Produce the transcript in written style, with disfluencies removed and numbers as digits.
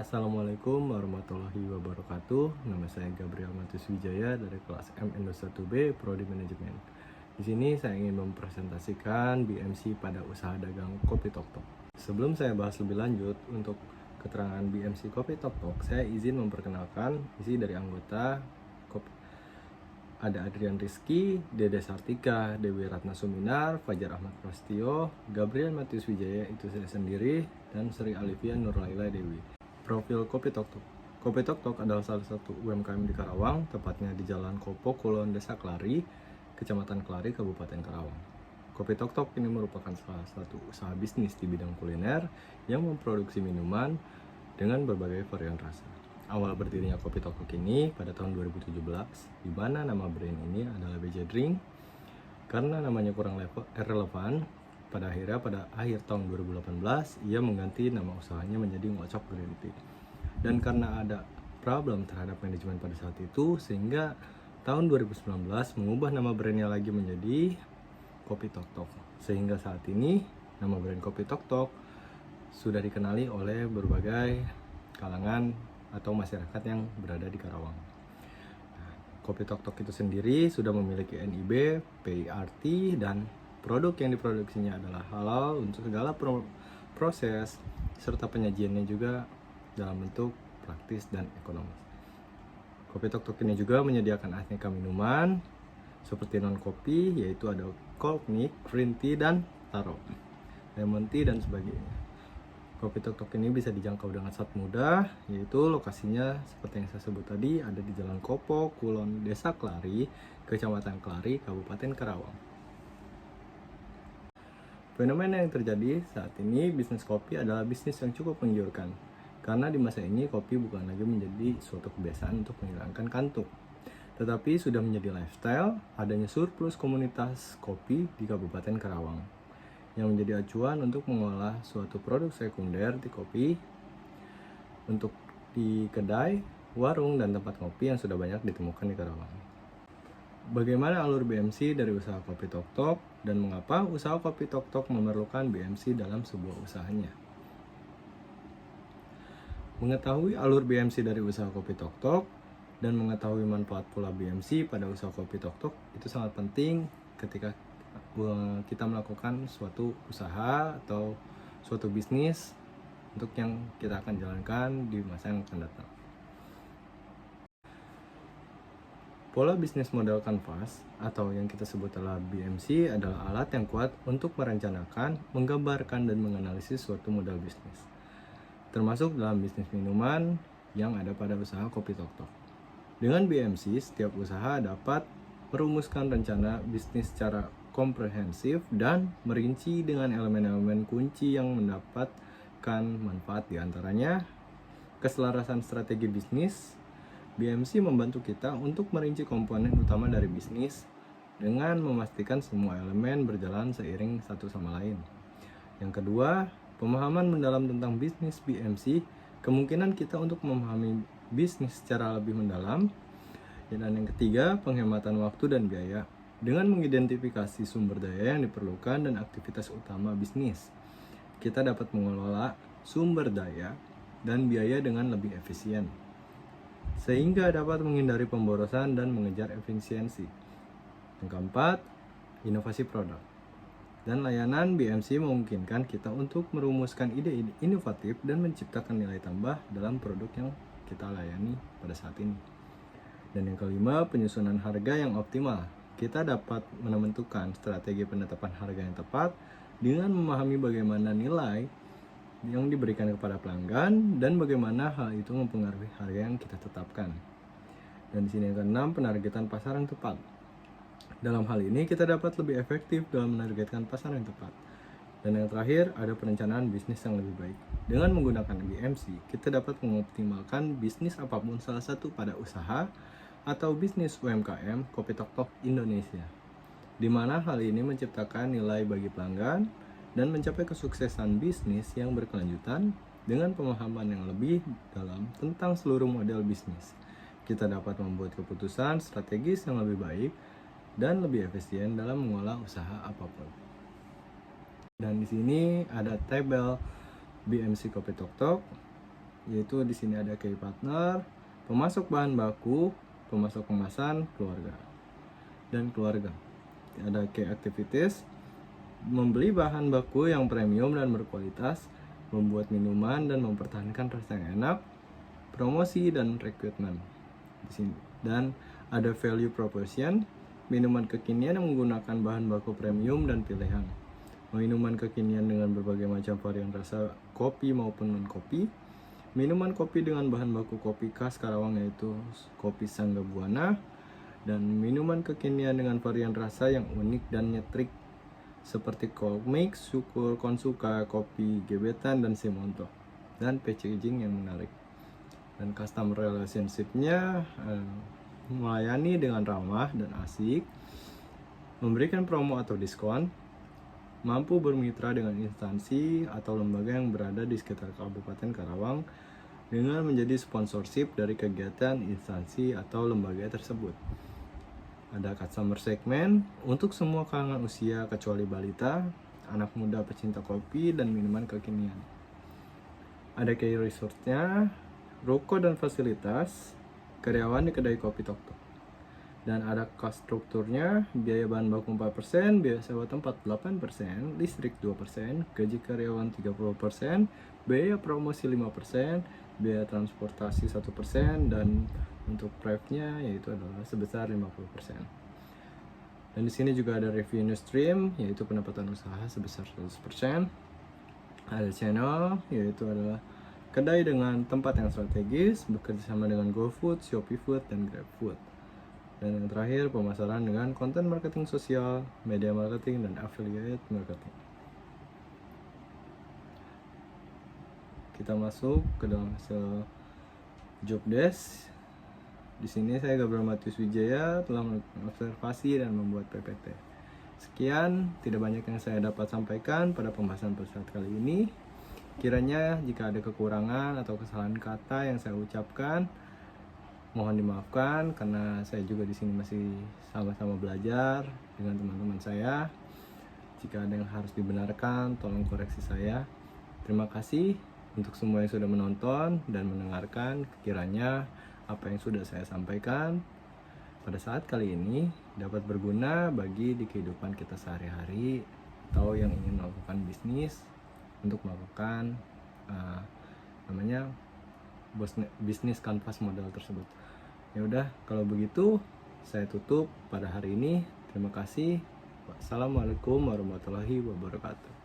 Assalamualaikum warahmatullahi wabarakatuh. Nama saya Gabriel Matius Wijaya dari kelas MN21B Prodi Manajemen. Di sini saya ingin mempresentasikan BMC pada usaha dagang Kopi Tok Tok. Sebelum saya bahas lebih lanjut untuk keterangan BMC Kopi Tok Tok, saya izin memperkenalkan isi dari anggota Kopi. Ada Adrian Rizky, Dede Sartika, Dewi Ratna Suminar, Fajar Ahmad Prasetyo, Gabriel Matius Wijaya itu saya sendiri, dan Sri Alivia Nurlaila Dewi. Profil Kopi Tok Tok. Kopi Tok Tok adalah salah satu UMKM di Karawang, tepatnya di Jalan Kopo, Kulon, Desa Kelari, Kecamatan Kelari, Kabupaten Karawang. Kopi Tok Tok ini merupakan salah satu usaha bisnis di bidang kuliner yang memproduksi minuman dengan berbagai varian rasa. Awal berdirinya Kopi Tok Tok ini pada tahun 2017, di mana nama brand ini adalah BJ Drink. Karena namanya kurang relevan, pada akhir tahun 2018, ia mengganti nama usahanya menjadi Ngocok Green Tea. Dan karena ada problem terhadap manajemen pada saat itu, sehingga tahun 2019 mengubah nama brandnya lagi menjadi Kopi Tok Tok. Sehingga saat ini, nama brand Kopi Tok Tok sudah dikenali oleh berbagai kalangan atau masyarakat yang berada di Karawang. Kopi Tok Tok itu sendiri sudah memiliki NIB, PIRT, dan produk yang diproduksinya adalah halal untuk segala proses, serta penyajiannya juga dalam bentuk praktis dan ekonomis. Kopi Tok Tok ini juga menyediakan aneka minuman seperti non kopi, yaitu ada cold mix, green tea, dan taro, lemon tea, dan sebagainya. Kopi Tok Tok ini bisa dijangkau dengan sangat mudah, yaitu lokasinya seperti yang saya sebut tadi ada di Jalan Kopo, Kulon, Desa Kelari, Kecamatan Kelari, Kabupaten Karawang. Fenomena yang terjadi saat ini, bisnis kopi adalah bisnis yang cukup menggiurkan. Karena di masa ini kopi bukan lagi menjadi suatu kebiasaan untuk menghilangkan kantuk, tetapi sudah menjadi lifestyle. Adanya surplus komunitas kopi di Kabupaten Karawang yang menjadi acuan untuk mengolah suatu produk sekunder di kopi untuk di kedai, warung, dan tempat kopi yang sudah banyak ditemukan di Karawang. Bagaimana alur BMC dari usaha Kopi Tok Tok, dan mengapa usaha Kopi Tok Tok memerlukan BMC dalam sebuah usahanya? Mengetahui alur BMC dari usaha Kopi Tok Tok dan mengetahui manfaat pula BMC pada usaha Kopi Tok Tok itu sangat penting ketika kita melakukan suatu usaha atau suatu bisnis untuk yang kita akan jalankan di masa yang akan datang. Pola bisnis model kanvas atau yang kita sebut adalah BMC adalah alat yang kuat untuk merencanakan, menggambarkan, dan menganalisis suatu model bisnis, termasuk dalam bisnis minuman yang ada pada usaha Kopi Tok Tok. Dengan BMC, setiap usaha dapat merumuskan rencana bisnis secara komprehensif dan merinci dengan elemen-elemen kunci yang mendapatkan manfaat, diantaranya keselarasan strategi bisnis. BMC membantu kita untuk merinci komponen utama dari bisnis dengan memastikan semua elemen berjalan seiring satu sama lain. Yang kedua, pemahaman mendalam tentang bisnis BMC, kemungkinan kita untuk memahami bisnis secara lebih mendalam. Dan yang ketiga, penghematan waktu dan biaya dengan mengidentifikasi sumber daya yang diperlukan dan aktivitas utama bisnis. Kita dapat mengelola sumber daya dan biaya dengan lebih efisien, sehingga dapat menghindari pemborosan dan mengejar efisiensi. Yang keempat, inovasi produk dan layanan BMC memungkinkan kita untuk merumuskan ide-ide inovatif dan menciptakan nilai tambah dalam produk yang kita layani pada saat ini. Dan yang kelima, penyusunan harga yang optimal. Kita dapat menentukan strategi penetapan harga yang tepat dengan memahami bagaimana nilai yang diberikan kepada pelanggan dan bagaimana hal itu mempengaruhi harga yang kita tetapkan. Dan di sini yang keenam, penargetan pasar yang tepat. Dalam hal ini kita dapat lebih efektif dalam menargetkan pasar yang tepat. Dan yang terakhir, ada perencanaan bisnis yang lebih baik. Dengan menggunakan BMC, kita dapat mengoptimalkan bisnis apapun, salah satu pada usaha atau bisnis UMKM Kopi Tok Tok Indonesia, di mana hal ini menciptakan nilai bagi pelanggan dan mencapai kesuksesan bisnis yang berkelanjutan. Dengan pemahaman yang lebih dalam tentang seluruh model bisnis, kita dapat membuat keputusan strategis yang lebih baik dan lebih efisien dalam mengolah usaha apapun. Dan di sini ada tabel BMC Kopi Tok Tok yaitu di sini ada key partner, pemasok bahan baku, pemasok kemasan, keluarga, dan keluarga. Ada key activities, membeli bahan baku yang premium dan berkualitas, membuat minuman dan mempertahankan rasa yang enak, promosi dan recruitment di sini. Dan ada value proposition, minuman kekinian yang menggunakan bahan baku premium dan pilihan. Minuman kekinian dengan berbagai macam varian rasa kopi maupun non-kopi. Minuman kopi dengan bahan baku kopi khas Karawang yaitu kopi Sangga Buana. Dan minuman kekinian dengan varian rasa yang unik dan nyetrik seperti cold mix, syukur, konsuka, kopi gebetan, dan simonto. Dan packaging yang menarik. Dan customer relationship-nya melayani dengan ramah dan asik, memberikan promo atau diskon, mampu bermitra dengan instansi atau lembaga yang berada di sekitar Kabupaten Karawang dengan menjadi sponsorship dari kegiatan instansi atau lembaga tersebut. Ada customer segment untuk semua kalangan usia kecuali balita, anak muda pecinta kopi dan minuman kekinian. Ada key resource-nya, ruko dan fasilitas, karyawan di kedai kopi Tok Tok. Dan ada cost strukturnya, biaya bahan baku 4%, biaya sewa tempat 8%, listrik 2%, gaji karyawan 30%, biaya promosi 5%, biaya transportasi 1%, dan untuk price-nya yaitu adalah sebesar 50%. Dan di sini juga ada revenue stream, yaitu pendapatan usaha sebesar 100%. Ada channel, yaitu adalah kedai dengan tempat yang strategis, bekerjasama dengan GoFood, Shopee Food, dan GrabFood. Dan yang terakhir, pemasaran dengan konten marketing sosial, media marketing, dan affiliate marketing. Kita masuk ke dalam hasil job desk. Di sini saya Gabriel Matius Wijaya telah mengobservasi dan membuat PPT. Sekian, tidak banyak yang saya dapat sampaikan pada pembahasan pada saat kali ini. Kiranya jika ada kekurangan atau kesalahan kata yang saya ucapkan, mohon dimaafkan karena saya juga di sini masih sama-sama belajar dengan teman-teman saya. Jika ada yang harus dibenarkan, tolong koreksi saya. Terima kasih untuk semua yang sudah menonton dan mendengarkan. Kiranya apa yang sudah saya sampaikan pada saat kali ini dapat berguna bagi di kehidupan kita sehari-hari atau yang ingin melakukan bisnis untuk melakukan bisnis kanvas model tersebut. Ya udah, kalau begitu saya tutup pada hari ini. Terima kasih. Wassalamualaikum warahmatullahi wabarakatuh.